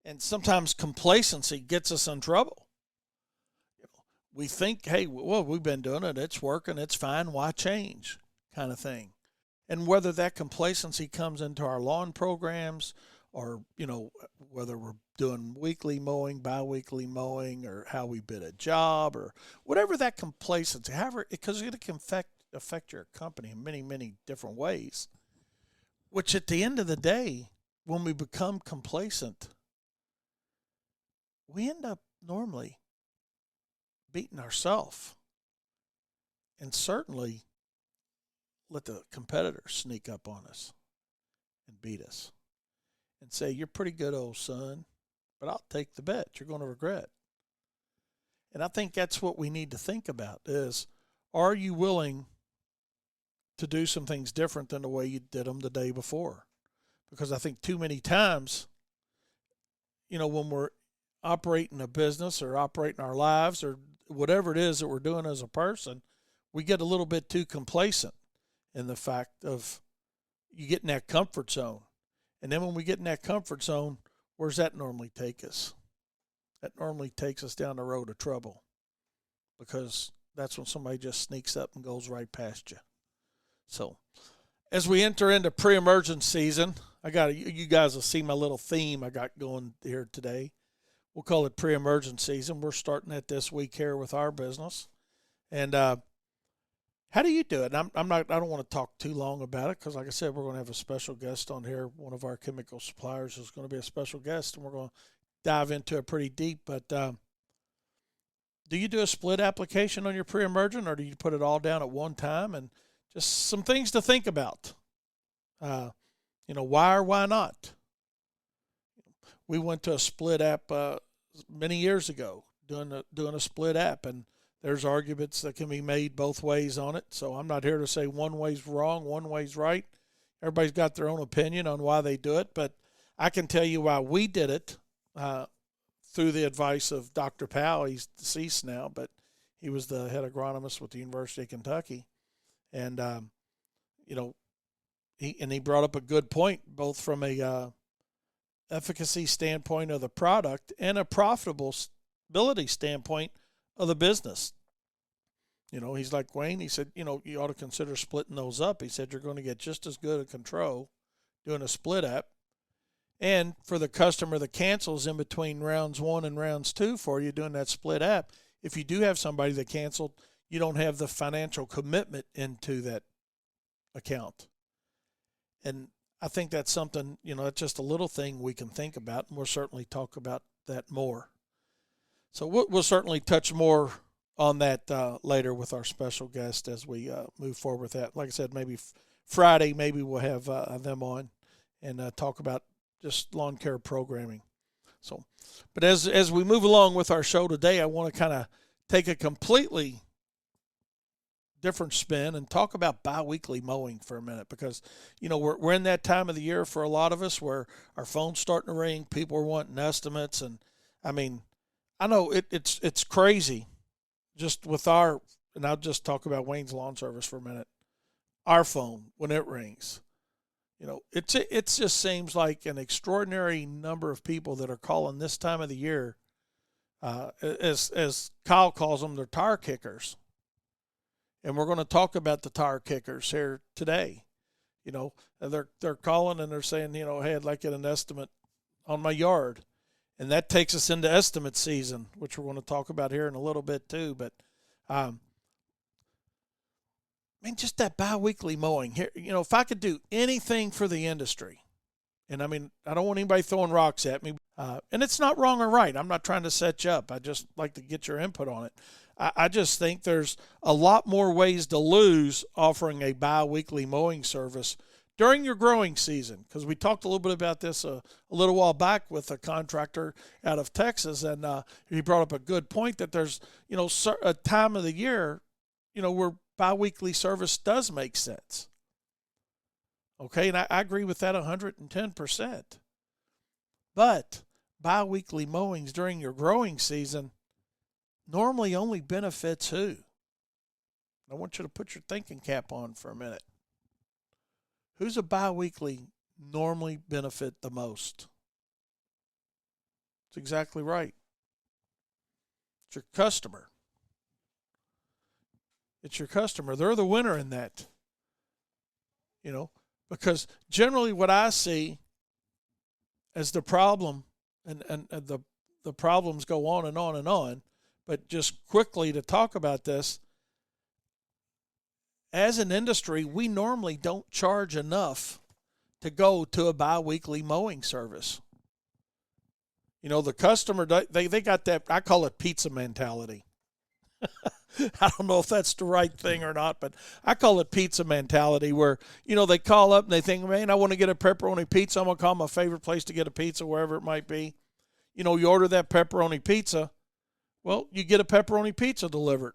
And sometimes complacency gets us in trouble. We think, hey, well, we've been doing it, it's working, it's fine, why change, kind of thing. And whether that complacency comes into our lawn programs, or whether we're doing weekly mowing, bi-weekly mowing, or how we bid a job, or whatever that complacency, however, because it can affect your company in many, many different ways, which at the end of the day, when we become complacent, we end up normally beating ourselves, and certainly let the competitors sneak up on us and beat us and say, you're pretty good, old son, but I'll take the bet. You're going to regret. And I think that's what we need to think about is, are you willing to do some things different than the way you did them the day before? Because I think too many times, when we're operating a business or operating our lives or whatever it is that we're doing as a person, we get a little bit too complacent in the fact of you get in that comfort zone. And then when we get in that comfort zone, where's that normally take us? That normally takes us down the road of trouble, because that's when somebody just sneaks up and goes right past you. So as we enter into pre-emergent season, you guys will see my little theme I got going here today. We'll call it pre-emergent season. We're starting it this week here with our business. And how do you do it? And I don't want to talk too long about it, because like I said, we're going to have a special guest on here. One of our chemical suppliers is going to be a special guest, and we're going to dive into it pretty deep. But do you do a split application on your pre-emergent, or do you put it all down at one time? And just some things to think about. Why or why not? We went to a split app many years ago, doing a split app, and there's arguments that can be made both ways on it. So I'm not here to say one way's wrong, one way's right. Everybody's got their own opinion on why they do it, but I can tell you why we did it through the advice of Dr. Powell. He's deceased now, but he was the head agronomist with the University of Kentucky. And, he brought up a good point, both from a efficacy standpoint of the product and a profitability standpoint of the business. He's like, Wayne, he said, you ought to consider splitting those up. He said, you're going to get just as good a control doing a split app. And for the customer that cancels in between rounds 1 and rounds 2 for you doing that split app, if you do have somebody that canceled, you don't have the financial commitment into that account. And I think that's something, it's just a little thing we can think about, and we'll certainly talk about that more. So we'll certainly touch more on that later with our special guest as we move forward with that. Like I said, maybe Friday, maybe we'll have them on and talk about just lawn care programming. So, but as we move along with our show today, I want to kind of take a completely different spin and talk about bi-weekly mowing for a minute, because we're in that time of the year for a lot of us where our phone's starting to ring, people are wanting estimates, and I mean, I know it's crazy just with and I'll just talk about Wayne's Lawn Service for a minute. Our phone, when it rings, it just seems like an extraordinary number of people that are calling this time of the year, as Kyle calls them, they're tire kickers. And we're going to talk about the tire kickers here today. They're calling and they're saying, hey, I'd like to get an estimate on my yard. And that takes us into estimate season, which we're going to talk about here in a little bit too. But, just that bi-weekly mowing here, if I could do anything for the industry, and I don't want anybody throwing rocks at me, and it's not wrong or right. I'm not trying to set you up. I just like to get your input on it. I just think there's a lot more ways to lose offering a bi-weekly mowing service during your growing season, because we talked a little bit about this a little while back with a contractor out of Texas, and he brought up a good point that there's a time of the year where bi-weekly service does make sense. Okay, and I agree with that 110%. But bi-weekly mowings during your growing season normally only benefits who? I want you to put your thinking cap on for a minute. Who's a bi-weekly normally benefit the most? It's exactly right. It's your customer. It's your customer. They're the winner in that, because generally what I see as the problem, and the problems go on and on and on, but just quickly to talk about this, as an industry, we normally don't charge enough to go to a bi-weekly mowing service. The customer, they got that, I call it pizza mentality. I don't know if that's the right thing or not, but I call it pizza mentality where, they call up and they think, man, I want to get a pepperoni pizza. I'm going to call my favorite place to get a pizza, wherever it might be. You order that pepperoni pizza. Well, you get a pepperoni pizza delivered.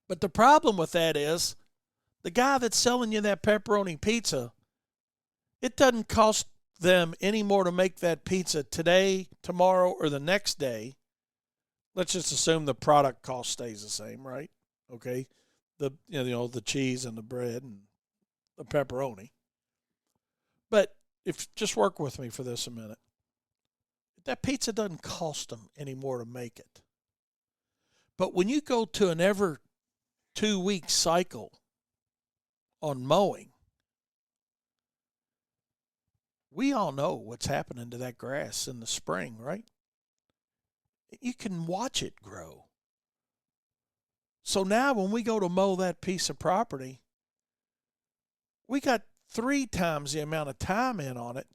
But the problem with that is the guy that's selling you that pepperoni pizza, it doesn't cost them any more to make that pizza today, tomorrow, or the next day. Let's just assume the product cost stays the same, right? Okay, the cheese and the bread and the pepperoni. But if just work with me for this a minute, that pizza doesn't cost them any more to make it. But when you go to an every 2-week cycle on mowing, we all know what's happening to that grass in the spring, right? You can watch it grow. So now when we go to mow that piece of property, we got 3 times the amount of time in on it.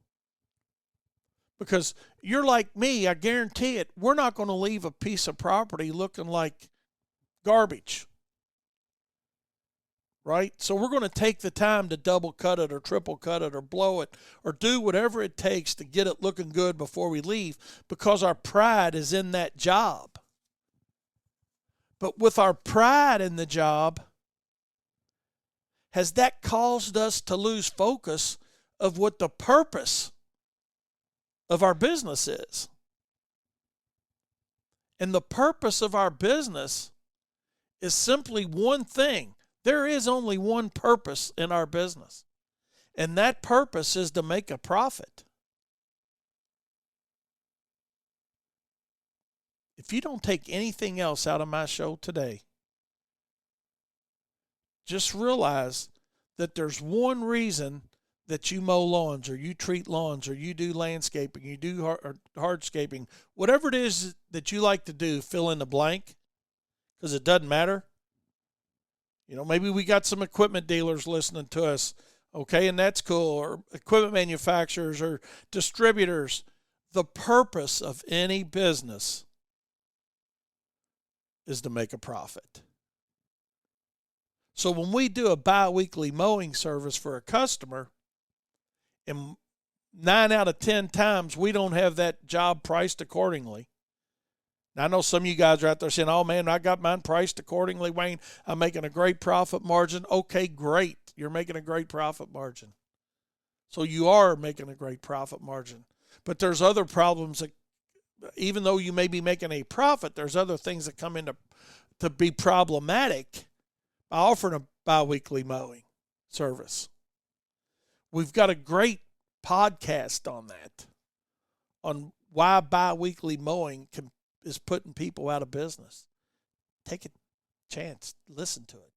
Because you're like me, I guarantee it, we're not going to leave a piece of property looking like garbage. Right? So we're going to take the time to double cut it or triple cut it or blow it or do whatever it takes to get it looking good before we leave, because our pride is in that job. But with our pride in the job, has that caused us to lose focus of what the purpose of our business is? And the purpose of our business is simply one thing. There is only one purpose in our business, and that purpose is to make a profit. If you don't take anything else out of my show today, just realize that there's one reason that you mow lawns or you treat lawns or you do landscaping, you do hardscaping, whatever it is that you like to do, fill in the blank, because it doesn't matter. Maybe we got some equipment dealers listening to us, okay, and that's cool, or equipment manufacturers or distributors. The purpose of any business is to make a profit. So when we do a bi-weekly mowing service for a customer, and 9 out of 10 times we don't have that job priced accordingly. Now, I know some of you guys are out there saying, oh, man, I got mine priced accordingly, Wayne. I'm making a great profit margin. Okay, great. You're making a great profit margin. So you are making a great profit margin. But there's other problems that, even though you may be making a profit, there's other things that come into to be problematic by offering a bi-weekly mowing service. We've got a great podcast on that, on why bi-weekly mowing is putting people out of business. Take a chance, listen to it.